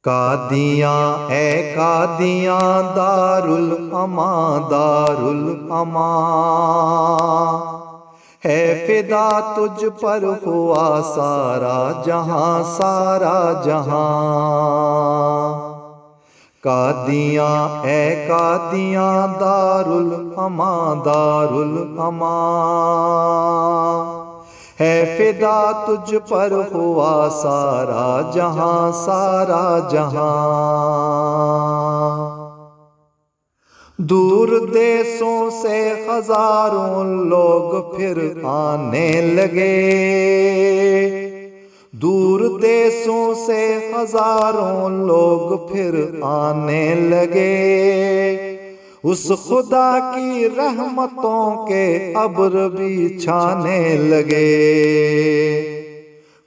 قادیاں اے قادیاں دارالامان دارالامان، ہے فدا تجھ پر ہوا سارا جہاں سارا جہاں۔ قادیاں اے قادیاں دارالامان دارالامان، ہے فدا تجھ پر ہوا سارا جہاں سارا جہاں۔ دور دیسوں سے ہزاروں لوگ پھر آنے لگے، دور دیسوں سے ہزاروں لوگ پھر آنے لگے، اس خدا کی رحمتوں کے ابر بھی چھانے لگے۔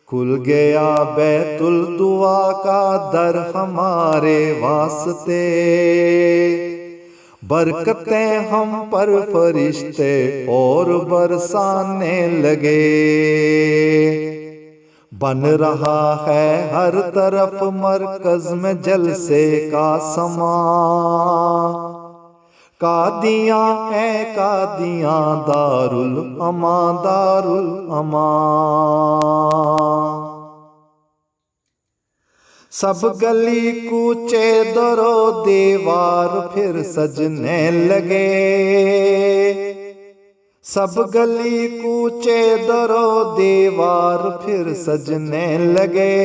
کھل گیا بیت الدعا کا در ہمارے واسطے، برکتیں ہم پر فرشتے اور برسانے لگے۔ بن رہا ہے ہر طرف مرکز میں جلسے کا سماں، قادیاں اے قادیاں دارالامان دارالامان۔ سب گلی کوچے در و دیوار پھر سجنے لگے، سب گلی کوچے در و دیوار پھر سجنے لگے،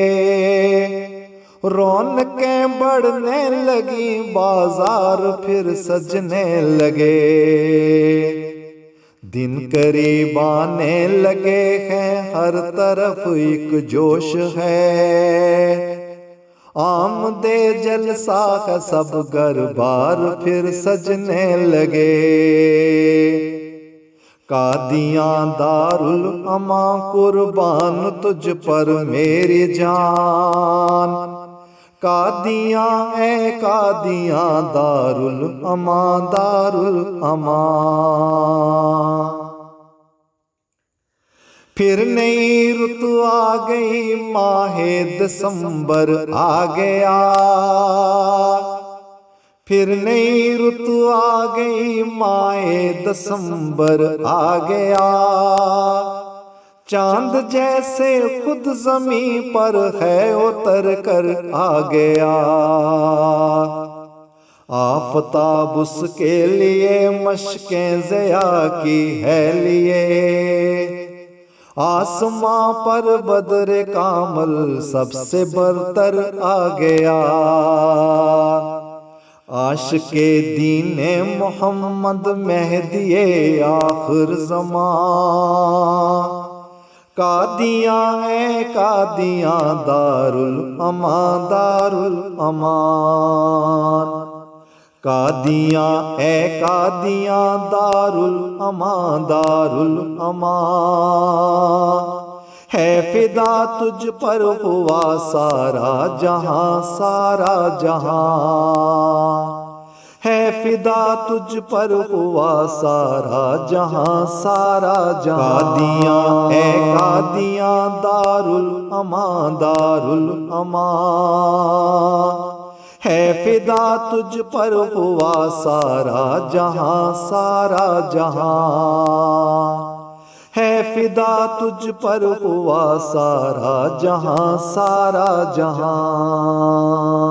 رونقیں بڑھنے لگی بازار پھر سجنے لگے۔ دن قریب آنے لگے ہیں ہر طرف ایک جوش ہے، آمدے جلسہ ہے سب گھر بار پھر سجنے لگے۔ قادیاں دارالامان قربان تجھ پر میری جان، قادیاں اے قادیاں دارالامان دارالامان۔ پھر نئی رت آ گئی ماہ دسمبر آ گیا، پھر نئی رت آ گئی ماہ دسمبر آ گیا، چاند جیسے خود زمیں پر ہے اتر کر آ گیا، آفتاب اس کے لیے مشقیں ضیاء کی ہے لیے، آسماں پر بدر کامل سب سے برتر آ گیا، عاشق دین محمد مہدی آخر زمان، قادیاں اے قادیاں دارالامان دارالامان۔ قادیاں اے قادیاں دارالامان دارالامان، ہے فدا تجھ پر ہوا سارا جہاں سارا جہاں، ہے فدا تجھ پر ہوا سارا جہاں سارا جہاں۔ قادیاں اے قادیاں دارالامان دارالامان، ہے فدا تجھ پر ہوا سارا جہاں سارا جہاں، ہے فدا تجھ پر ہوا سارا جہاں سارا جہاں۔